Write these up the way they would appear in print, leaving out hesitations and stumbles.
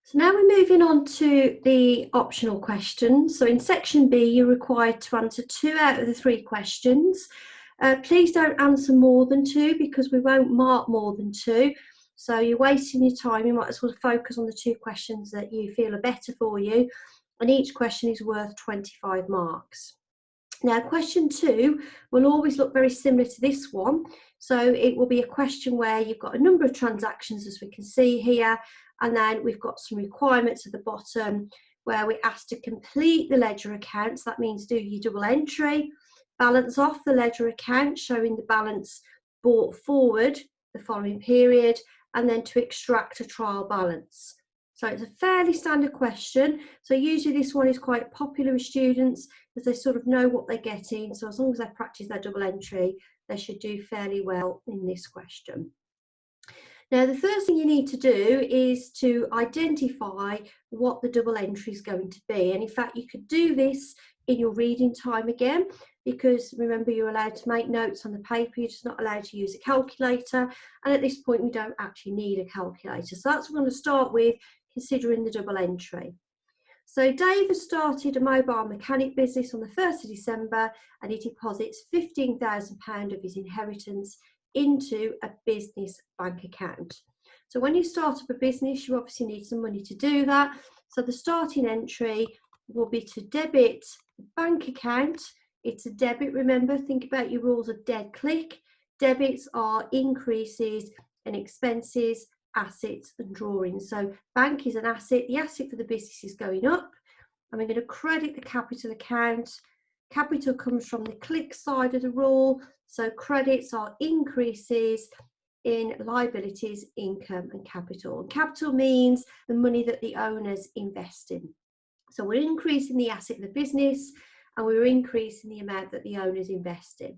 So now we're moving on to the optional questions. So in section B, you're required to answer 2 out of the 3 questions. Please don't answer more than 2 because we won't mark more than 2. So you're wasting your time. You might as well focus on the 2 questions that you feel are better for you. And each question is worth 25 marks. Now, question 2 will always look very similar to this one. So it will be a question where you've got a number of transactions, as we can see here, and then we've got some requirements at the bottom where we're asked to complete the ledger accounts. That means do your double entry, balance off the ledger account showing the balance brought forward the following period, and then to extract a trial balance. So it's a fairly standard question. So usually this one is quite popular with students because they sort of know what they're getting. So as long as they practice their double entry, they should do fairly well in this question. Now, the first thing you need to do is to identify what the double entry is going to be. And in fact, you could do this in your reading time again, because remember, you're allowed to make notes on the paper. You're just not allowed to use a calculator. And at this point, we don't actually need a calculator. So that's what we're going to start with, considering the double entry. So Dave has started a mobile mechanic business on the 1st of December and he deposits £15,000 of his inheritance into a business bank account. So when you start up a business, you obviously need some money to do that. So the starting entry will be to debit the bank account. It's a debit, remember, think about your rules of dead click. Debits are increases in expenses, assets and drawings. So bank is an asset. The asset for the business is going up, and we're going to credit the capital account. Capital comes from the click side of the rule. So credits are increases in liabilities, income and capital. And capital means the money that the owners invest in. So we're increasing the asset of the business and we're increasing the amount that the owners invest in.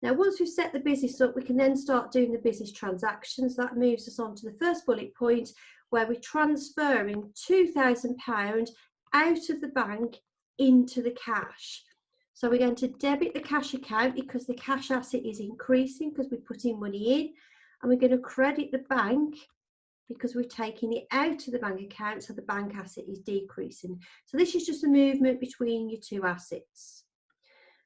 Now, once we've set the business up, we can then start doing the business transactions. That moves us on to the first bullet point, where we're transferring £2,000 out of the bank into the cash. So we're going to debit the cash account because the cash asset is increasing because we're putting money in, and we're going to credit the bank because we're taking it out of the bank account, so the bank asset is decreasing. So this is just a movement between your 2 assets.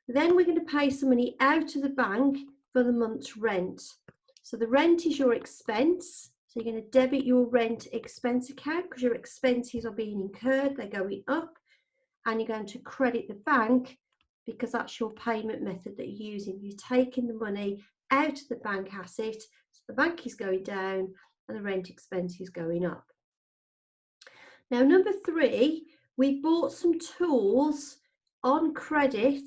Then we're going to pay some money out of the bank for the month's rent. So the rent is your expense. So you're going to debit your rent expense account because your expenses are being incurred, they're going up. And you're going to credit the bank because that's your payment method that you're using. You're taking the money out of the bank asset, so the bank is going down and the rent expense is going up. Now, number 3, we bought some tools on credit.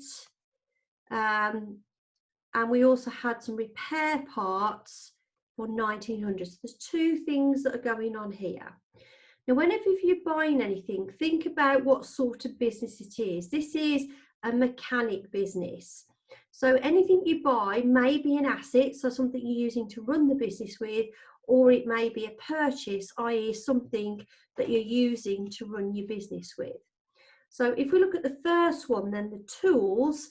And we also had some repair parts for 1900. So there's 2 things that are going on here. Now, whenever you're buying anything, think about what sort of business it is. This is a mechanic business. So anything you buy may be an asset, so something you're using to run the business with, or it may be a purchase, i.e. something that you're using to run your business with. So if we look at the first one, then the tools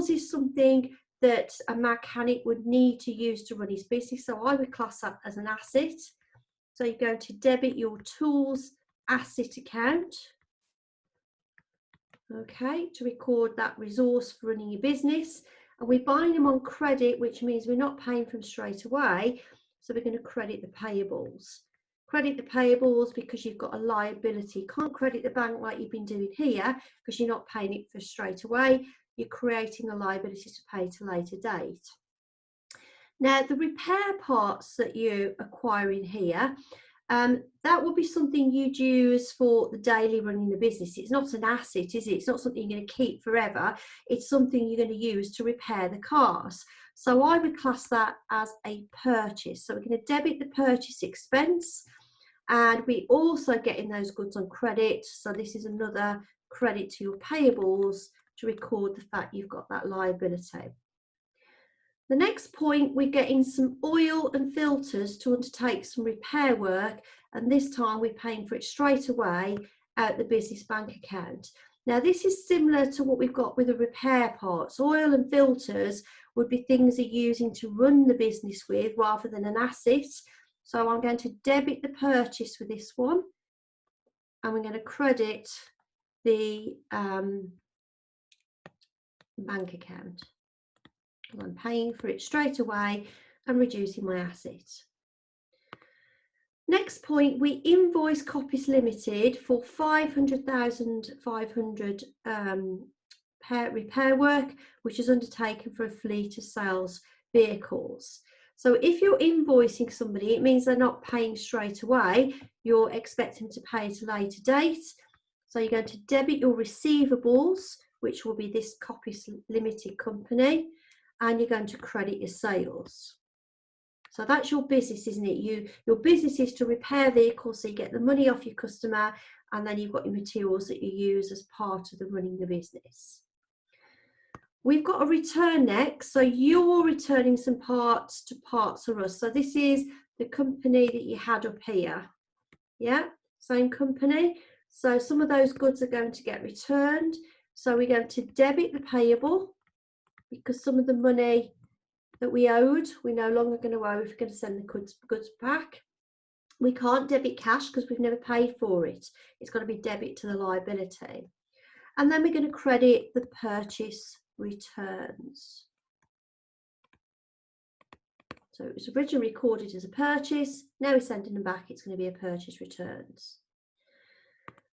is something that a mechanic would need to use to run his business. So I would class that as an asset. So you're going to debit your tools asset account, okay, to record that resource for running your business. And we're buying them on credit, which means we're not paying for them straight away. So we're going to credit the payables. Credit the payables because you've got a liability. Can't credit the bank like you've been doing here because you're not paying it for straight away. You're creating a liability to pay to a later date. Now, the repair parts that you're acquiring here, that will be something you'd use for the daily running the business. It's not an asset, is it? It's not something you're going to keep forever. It's something you're going to use to repair the cars. So I would class that as a purchase. So we're going to debit the purchase expense, and we also getting those goods on credit. So this is another credit to your payables to record the fact you've got that liability. The next point, we're getting some oil and filters to undertake some repair work, and this time we're paying for it straight away out the business bank account. Now, this is similar to what we've got with the repair parts. Oil and filters would be things you're using to run the business with rather than an asset. So I'm going to debit the purchase for this one and we're going to credit the bank account. I'm paying for it straight away and reducing my asset. Next point, we invoice Copies Limited for 500,500 repair work, which is undertaken for a fleet of sales vehicles. So if you're invoicing somebody, it means they're not paying straight away. You're expecting to pay at a later date. So you're going to debit your receivables, which will be this Copies Limited company, and you're going to credit your sales. So that's your business, isn't it? Your business is to repair vehicles, so you get the money off your customer, and then you've got your materials that you use as part of the running the business. We've got a return next, so you're returning some parts to Parts for Us. So this is the company that you had up here. Yeah, same company. So some of those goods are going to get returned. So we're going to debit the payable, because some of the money that we owed, we're no longer going to owe if we're going to send the goods back. We can't debit cash because we've never paid for it. It's got to be debit to the liability. And then we're going to credit the purchase returns. So it was originally recorded as a purchase. Now we're sending them back. It's going to be a purchase returns.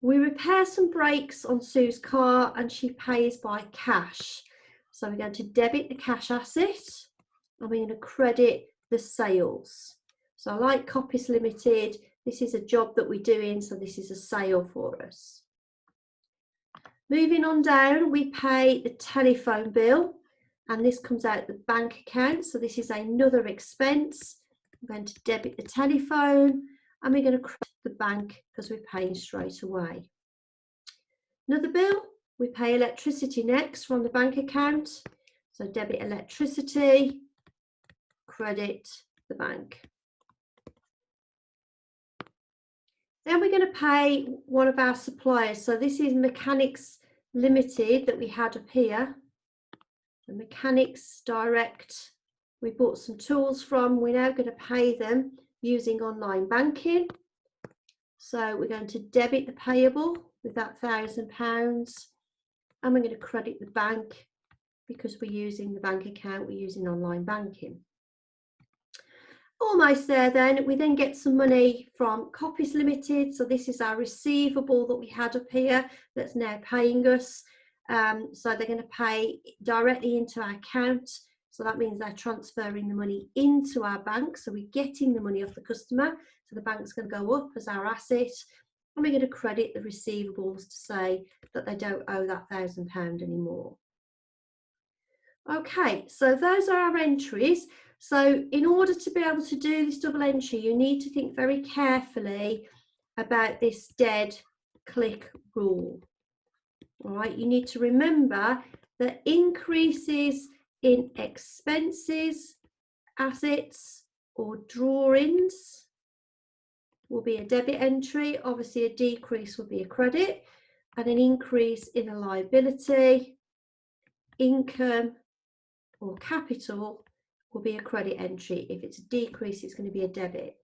We repair some brakes on Sue's car and she pays by cash. So we're going to debit the cash asset and we're going to credit the sales. So like Copies Limited, this is a job that we're doing, so this is a sale for us. Moving on down, we pay the telephone bill and this comes out the bank account. So this is another expense. I'm going to debit the telephone and we're going to credit the bank because we're paying straight away. Another bill, we pay electricity next from the bank account. So debit electricity, credit the bank. Then we're going to pay one of our suppliers. So this is Mechanics Limited that we had up here. The Mechanics Direct, we bought some tools from. We're now going to pay them using online banking. So we're going to debit the payable with that £1,000 and we're going to credit the bank because we're using the bank account, we're using online banking. Almost there then, we then get some money from Copies Limited. So this is our receivable that we had up here that's now paying us. So they're going to pay directly into our account. So that means they're transferring the money into our bank. So we're getting the money off the customer. So the bank's going to go up as our asset. And we're going to credit the receivables to say that they don't owe that £1,000 anymore. Okay, so those are our entries. So in order to be able to do this double entry, you need to think very carefully about this dead click rule. All right, you need to remember that increases in expenses, assets, or drawings will be a debit entry. Obviously, a decrease will be a credit, and an increase in a liability, income, or capital will be a credit entry. If it's a decrease, it's going to be a debit.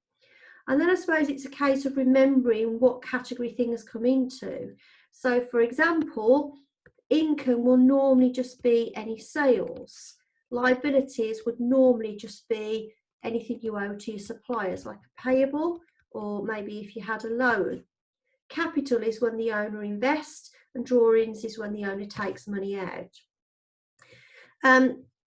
And then I suppose it's a case of remembering what category things come into. So for example, income will normally just be any sales. Liabilities would normally just be anything you owe to your suppliers, like a payable, or maybe if you had a loan. Capital is when the owner invests, and drawings is when the owner takes money out.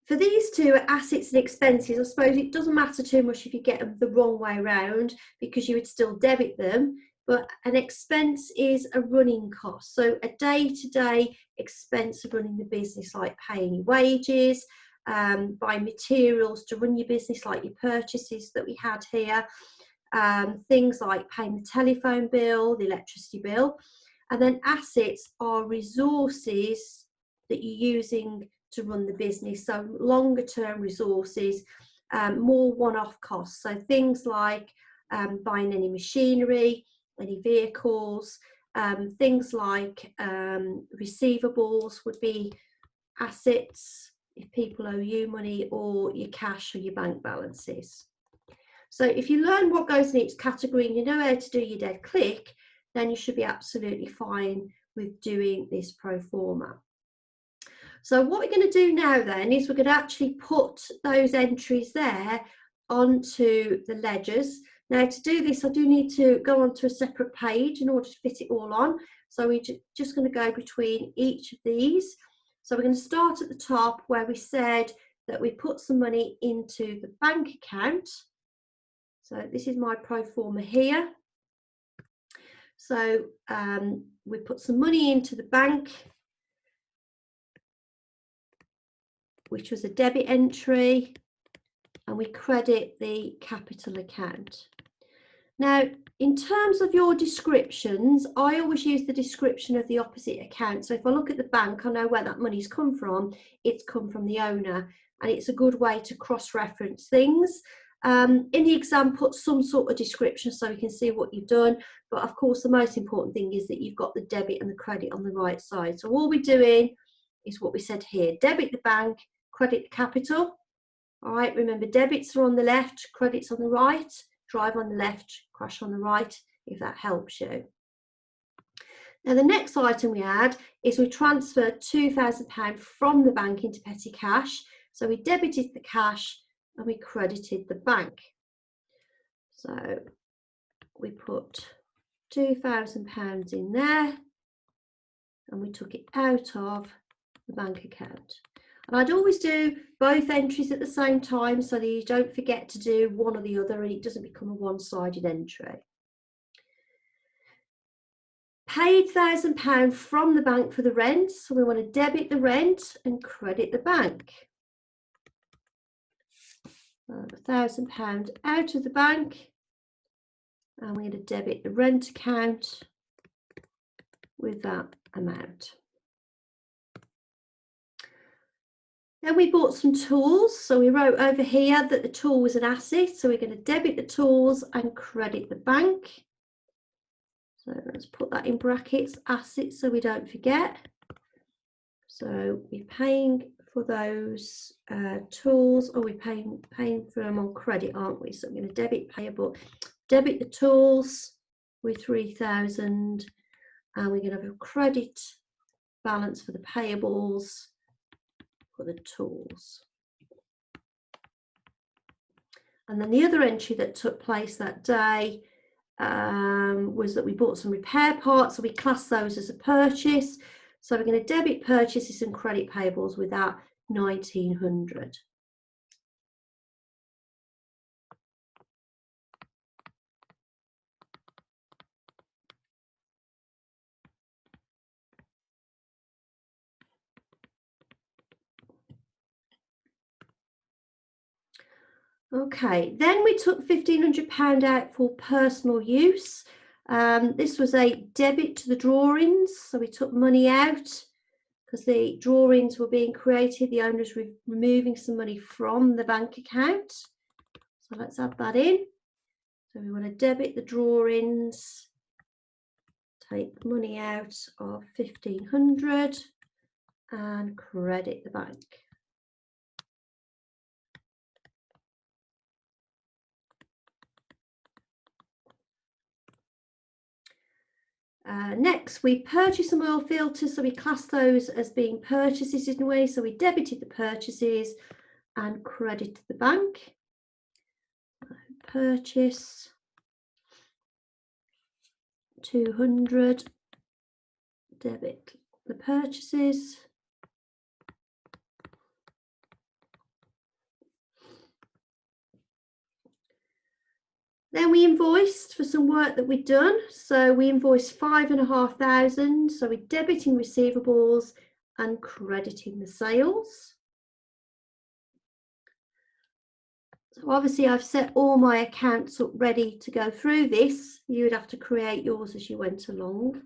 For these two assets and expenses, I suppose it doesn't matter too much if you get them the wrong way around because you would still debit them, but an expense is a running cost. So a day-to-day expense of running the business, like paying your wages, buying materials to run your business, like your purchases that we had here, things like paying the telephone bill, the electricity bill, and then assets are resources that you're using to run the business, so longer term resources, more one-off costs, so things like buying any machinery, any vehicles, things like receivables would be assets if people owe you money, or your cash or your bank balances. So if you learn what goes in each category and you know how to do your dead click, then you should be absolutely fine with doing this pro forma. So what we're going to do now then is we're going to actually put those entries there onto the ledgers. Now to do this, I do need to go onto a separate page in order to fit it all on. So we're just going to go between each of these. So we're going to start at the top where we said that we put some money into the bank account. So this is my pro forma here. So we put some money into the bank, which was a debit entry, and we credit the capital account. Now, in terms of your descriptions, I always use the description of the opposite account. So if I look at the bank, I know where that money's come from. It's come from the owner, and it's a good way to cross-reference things. In the exam, put some sort of description so we can see what you've done. But of course, the most important thing is that you've got the debit and the credit on the right side. So all we're doing is what we said here: debit the bank, credit the capital. All right, remember, debits are on the left, credits on the right. Drive on the left, crash on the right, if that helps you. Now the next item we add is we transferred £2,000 from the bank into petty cash. So we debited the cash and we credited the bank. So we put £2,000 in there and we took it out of the bank account. And I'd always do both entries at the same time so that you don't forget to do one or the other and it doesn't become a one-sided entry. Paid £1,000 from the bank for the rent, so we want to debit the rent and credit the bank. £1,000 out of the bank, and we're going to debit the rent account with that amount. Then we bought some tools, so we wrote over here that the tool was an asset, so we're going to debit the tools and credit the bank. So let's put that in brackets, assets, so we don't forget. So we're paying for those tools, or we're paying for them on credit, aren't we? So I'm going to debit payable, debit the tools with 3,000, and we're going to have a credit balance for the payables for the tools. And then the other entry that took place that day was that we bought some repair parts, so we class those as a purchase. So we're going to debit purchases and credit payables with that 1,900. Okay, then we took £1,500 out for personal use. This was a debit to the drawings, so we took money out because the drawings were being created. The owners were removing some money from the bank account. So let's add that in. So we want to debit the drawings, take money out of 1,500 and credit the bank. Next, we purchased some oil filters, so we class those as being purchases in a way. So we debited the purchases and credited the bank. Purchase 200, debit the purchases. Then we invoiced for some work that we'd done. So we invoiced 5,500. So we're debiting receivables and crediting the sales. So obviously I've set all my accounts up ready to go through this. You would have to create yours as you went along.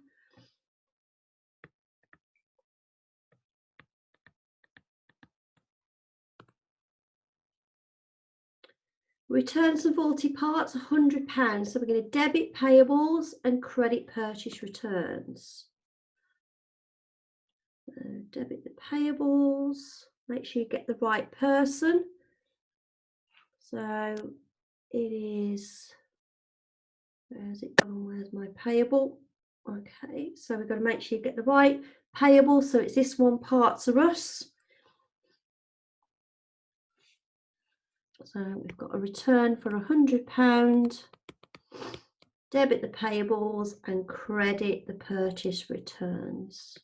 Return some faulty parts, £100. So we're going to debit payables and credit purchase returns. Debit the payables. Make sure you get the right person. So it is, where's it gone? Where's my payable? Okay, so we've got to make sure you get the right payable. So it's this one, Parts of Us. So we've got a return for £100, debit the payables and credit the purchase returns.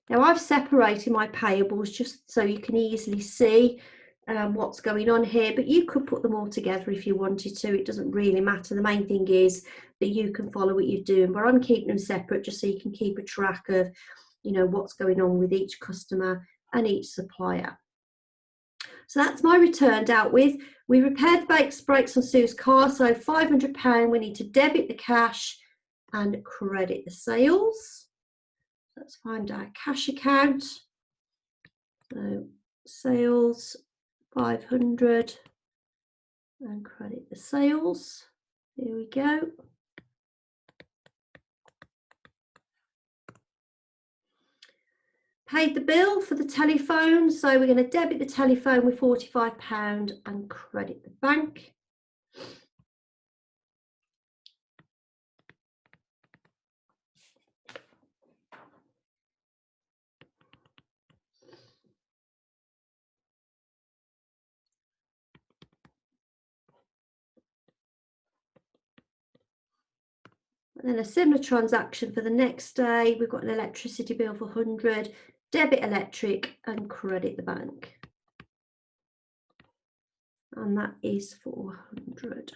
Now I've separated my payables just so you can easily see what's going on here, but you could put them all together if you wanted to. It doesn't really matter. The main thing is that you can follow what you're doing, but I'm keeping them separate just so you can keep a track of, you know, what's going on with each customer and each supplier. So that's my return dealt with. We repaired the brakes on Sue's car, so £500. We need to debit the cash and credit the sales. Let's find our cash account. So sales 500 and credit the sales. Here we go. Paid the bill for the telephone, so we're going to debit the telephone with £45 and credit the bank. And then a similar transaction for the next day. We've got an electricity bill for 100, debit electric and credit the bank. And that is 400.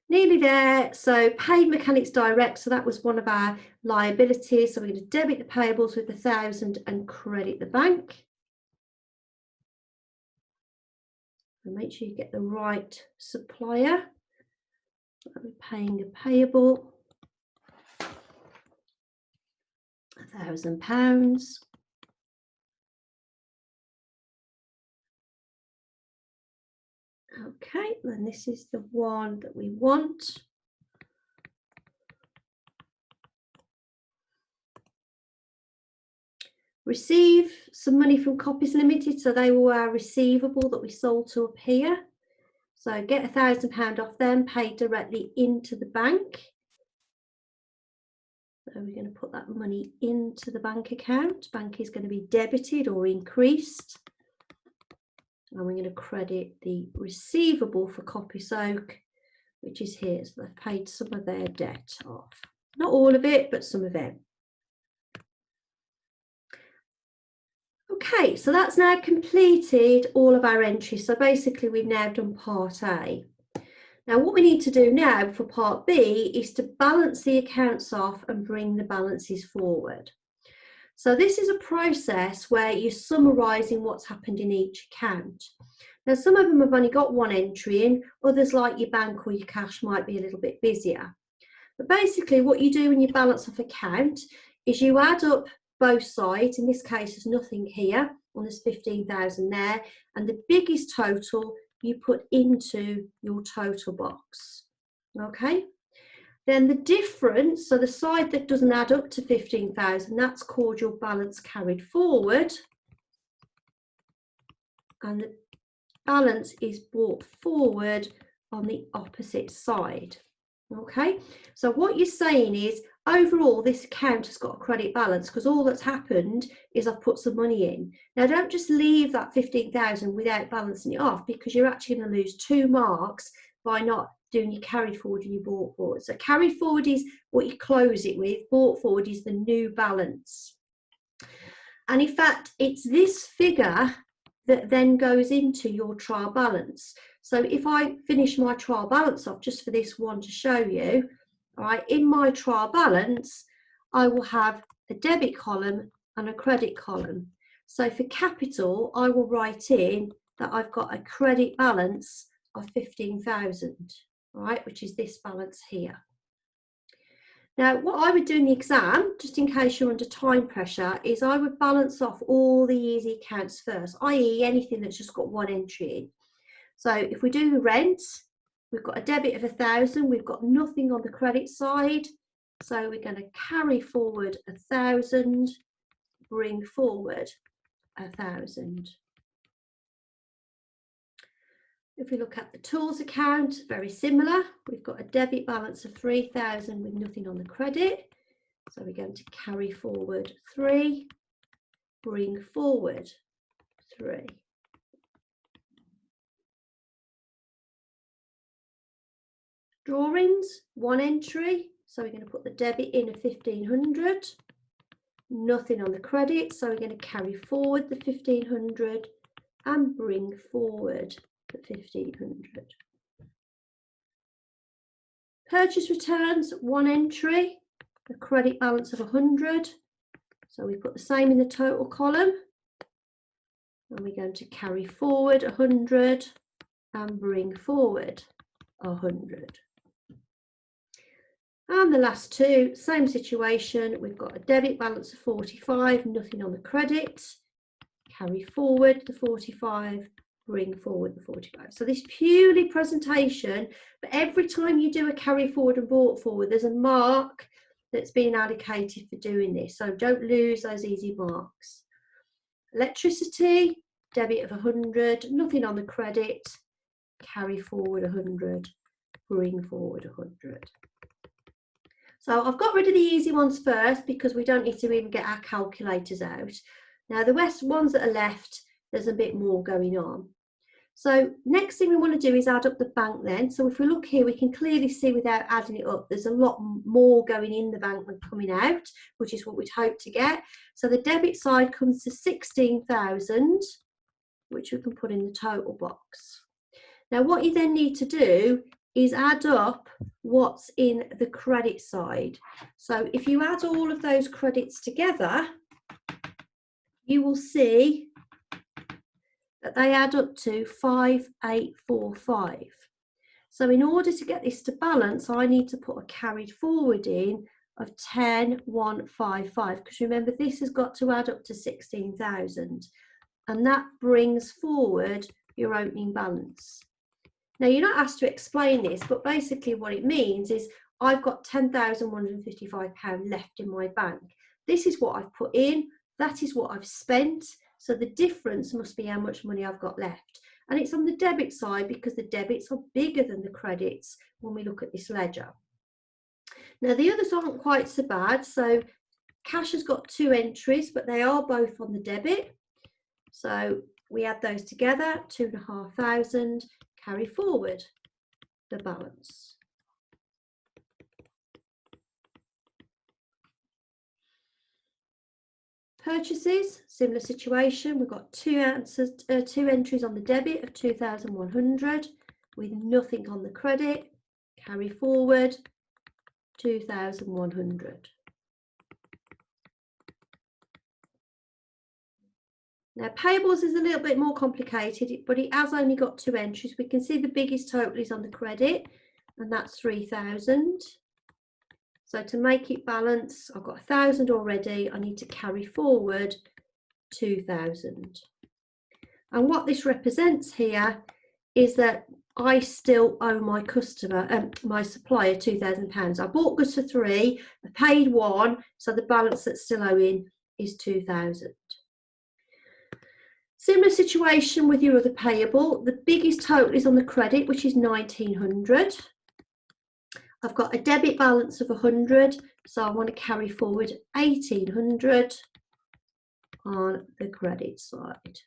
Nearly there. So paid mechanics direct, so that was one of our liabilities. So we're going to debit the payables with 1,000 and credit the bank. And make sure you get the right supplier. We're paying a payable, £1,000. Okay, then this is the one that we want. Receive some money from Copies Limited, so they were our receivable that we sold to up here. So get £1,000 off them, paid directly into the bank. So we're going to put that money into the bank account. Bank is going to be debited or increased. And we're going to credit the receivable for Copysoak, which is here. So they've paid some of their debt off. Not all of it, but some of it. Okay, so that's now completed all of our entries. So basically we've now done part A. Now what we need to do now for part B is to balance the accounts off and bring the balances forward. So this is a process where you're summarising what's happened in each account. Now some of them have only got one entry in, others like your bank or your cash might be a little bit busier. But basically what you do when you balance off account is you add up both sides. In this case there's nothing here and there's 15,000 there, and the biggest total you put into your total box. Okay, then the difference, so the side that doesn't add up to 15,000, that's called your balance carried forward, and the balance is brought forward on the opposite side. Okay, so what you're saying is overall this account has got a credit balance because all that's happened is I've put some money in. Now don't just leave that 15,000 without balancing it off, because you're actually going to lose 2 marks by not doing your carried forward and your brought forward. So carried forward is what you close it with, brought forward is the new balance. And in fact it's this figure that then goes into your trial balance. So if I finish my trial balance off just for this one to show you, all right, in my trial balance, I will have a debit column and a credit column. So for capital, I will write in that I've got a credit balance of 15,000, all right, which is this balance here. Now, what I would do in the exam, just in case you're under time pressure, is I would balance off all the easy accounts first, i.e. anything that's just got one entry in. So if we do the rent, we've got a debit of 1,000, we've got nothing on the credit side, so we're going to carry forward 1,000, bring forward 1,000. If we look at the tools account, very similar. We've got a debit balance of 3,000 with nothing on the credit. So we're going to carry forward 3, bring forward 3. Drawings, 1 entry. So we're going to put the debit in of 1,500. Nothing on the credit. So we're going to carry forward the 1,500 and bring forward the 1,500. Purchase returns, 1 entry, a credit balance of 100. So we put the same in the total column. And we're going to carry forward 100 and bring forward 100. And the last two, same situation. We've got a debit balance of 45, nothing on the credit. Carry forward the 45, bring forward the 45. So this purely presentation, but every time you do a carry forward and brought forward, there's a mark that's being allocated for doing this. So don't lose those easy marks. Electricity, debit of 100, nothing on the credit. Carry forward 100, bring forward 100. So I've got rid of the easy ones first because we don't need to even get our calculators out. Now the ones that are left, there's a bit more going on. So next thing we want to do is add up the bank then. So if we look here, we can clearly see without adding it up, there's a lot more going in the bank than coming out, which is what we'd hope to get. So the debit side comes to 16,000, which we can put in the total box. Now what you then need to do is add up what's in the credit side. So if you add all of those credits together, you will see that they add up to 5,845. So in order to get this to balance, I need to put a carried forward in of 10,155, because remember this has got to add up to 16,000, and that brings forward your opening balance. Now you're not asked to explain this, but basically what it means is I've got £10,155 left in my bank. This is what I've put in, that is what I've spent, so the difference must be how much money I've got left. And it's on the debit side because the debits are bigger than the credits when we look at this ledger. Now the others aren't quite so bad, so cash has got 2 entries, but they are both on the debit. So we add those together, 2,500, carry forward the balance. Purchases, similar situation. We've got 2 entries on the debit of 2,100 with nothing on the credit. Carry forward 2,100. Now payables is a little bit more complicated, but it has only got 2 entries. We can see the biggest total is on the credit, and that's 3,000. So to make it balance, I've got 1,000 already. I need to carry forward 2,000. And what this represents here is that I still owe my customer, my supplier, £2,000. I bought goods for 3, I paid 1, so the balance that's still owing is 2,000. Similar situation with your other payable. The biggest total is on the credit, which is 1,900. I've got a debit balance of 100, so I want to carry forward 1,800 on the credit side.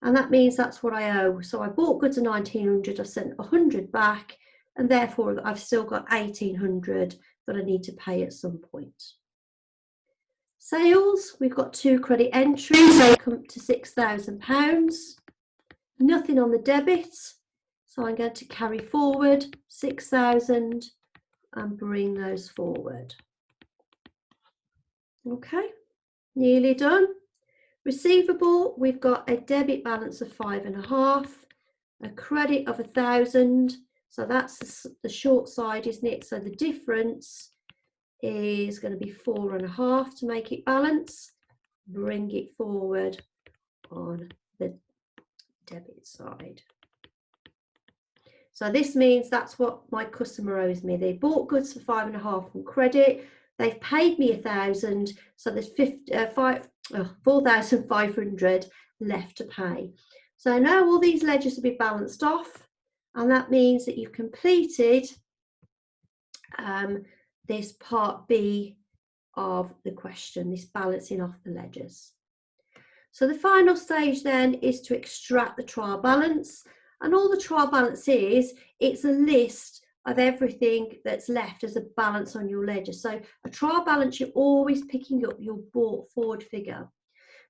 And that means that's what I owe. So I bought goods at 1,900, I sent 100 back, and therefore I've still got 1,800 that I need to pay at some point. Sales, we've got 2 credit entries, they come up to £6,000. Nothing on the debit, so I'm going to carry forward 6,000 and bring those forward. Okay, nearly done. Receivable, we've got a debit balance of 5.5, a credit of 1,000, so that's the short side, isn't it? So the difference is going to be 4.5 to make it balance. Bring it forward on the debit side. So this means that's what my customer owes me. They bought goods for 5.5 on credit. They've paid me 1,000, so there's 4,500 left to pay. So now all these ledgers will be balanced off, and that means that you've completed this part B of the question, this balancing off the ledgers. So the final stage then is to extract the trial balance, and all the trial balance is, it's a list of everything that's left as a balance on your ledger. So a trial balance, you're always picking up your brought forward figure.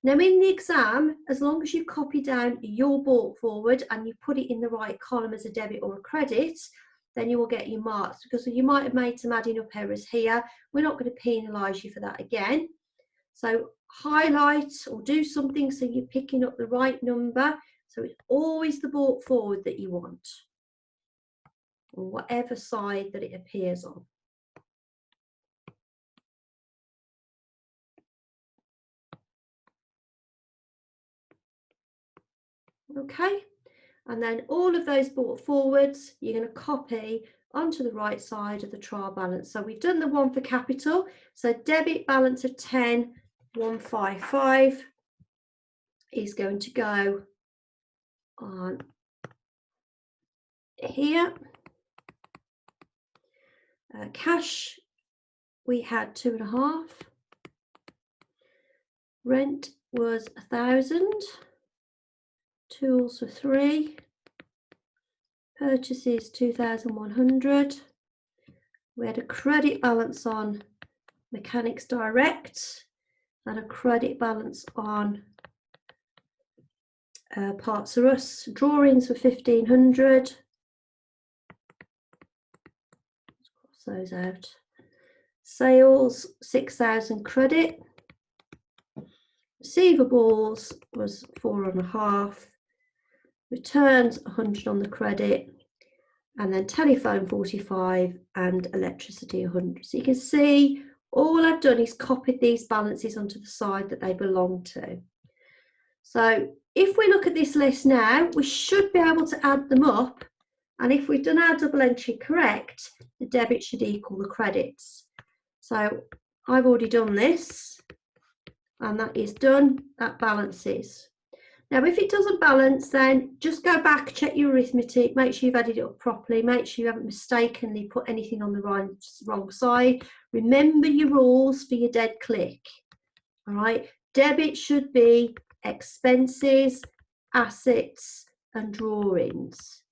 Now in the exam, as long as you copy down your brought forward and you put it in the right column as a debit or a credit, then you will get your marks, because you might have made some adding up errors here. We're not going to penalise you for that again. So highlight or do something so you're picking up the right number. So it's always the brought forward that you want, on whatever side that it appears on. Okay, and then all of those brought forwards, you're going to copy onto the right side of the trial balance. So we've done the one for capital. So debit balance of 10,155 is going to go on here. Cash, we had 2.5. Rent was 1,000. Tools for 3. Purchases 2,100. We had a credit balance on Mechanics Direct and a credit balance on Parts of Us. Drawings for 1,500. Let's cross those out. Sales 6,000 credit. Receivables was 4.5. Returns 100 on the credit, and then telephone 45 and electricity 100. So you can see all I've done is copied these balances onto the side that they belong to. So if we look at this list now, we should be able to add them up, and if we've done our double entry correct, the debit should equal the credits. So I've already done this, and that is done. That balances. Now, if it doesn't balance, then just go back, check your arithmetic, make sure you've added it up properly, make sure you haven't mistakenly put anything on the wrong side. Remember your rules for your dead click. All right, debit should be expenses, assets, and drawings.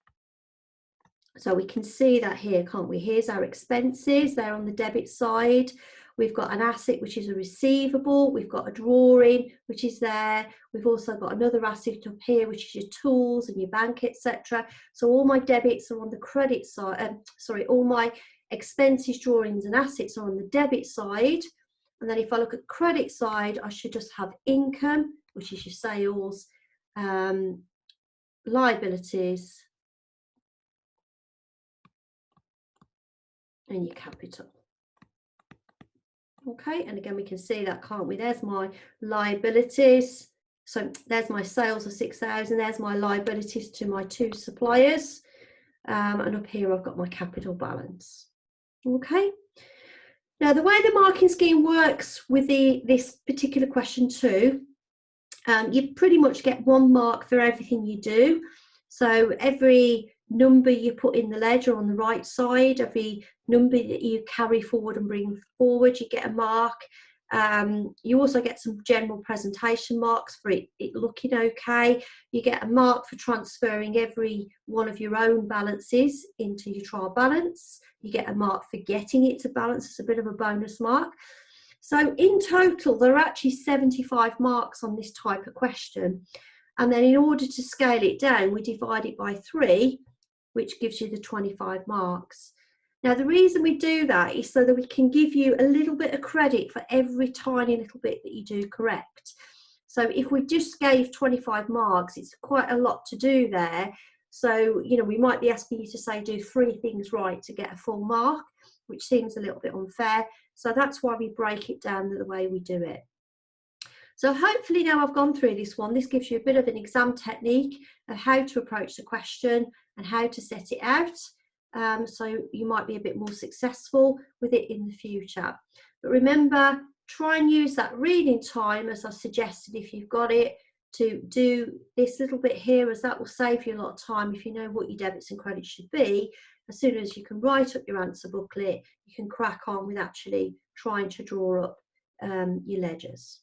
So we can see that here, can't we? Here's our expenses, they're on the debit side. We've got an asset, which is a receivable. We've got a drawing, which is there. We've also got another asset up here, which is your tools and your bank, etc. So all my debits are on the credit side. All my expenses, drawings, and assets are on the debit side. And then if I look at credit side, I should just have income, which is your sales, liabilities, and your capital. Okay, and again we can see that, can't we? There's my liabilities. So there's my sales of 6,000. There's my liabilities to my 2 suppliers, and up here I've got my capital balance. Okay. Now the way the marking scheme works with this particular question too, you pretty much get 1 mark for everything you do. So every number you put in the ledger on the right side, every number that you carry forward and bring forward, you get a mark. You also get some general presentation marks for it looking okay. You get a mark for transferring every one of your own balances into your trial balance. You get a mark for getting it to balance as a bit of a bonus mark. So in total, there are actually 75 marks on this type of question. And then in order to scale it down, we divide it by 3, which gives you the 25 marks. Now, the reason we do that is so that we can give you a little bit of credit for every tiny little bit that you do correct. So if we just gave 25 marks, it's quite a lot to do there. So, you know, we might be asking you to say do 3 things right to get a full mark, which seems a little bit unfair. So that's why we break it down the way we do it. So hopefully now I've gone through this one, this gives you a bit of an exam technique of how to approach the question and how to set it out. So you might be a bit more successful with it in the future. But remember, try and use that reading time, as I suggested, if you've got it, to do this little bit here, as that will save you a lot of time if you know what your debits and credits should be. As soon as you can write up your answer booklet, you can crack on with actually trying to draw up your ledgers.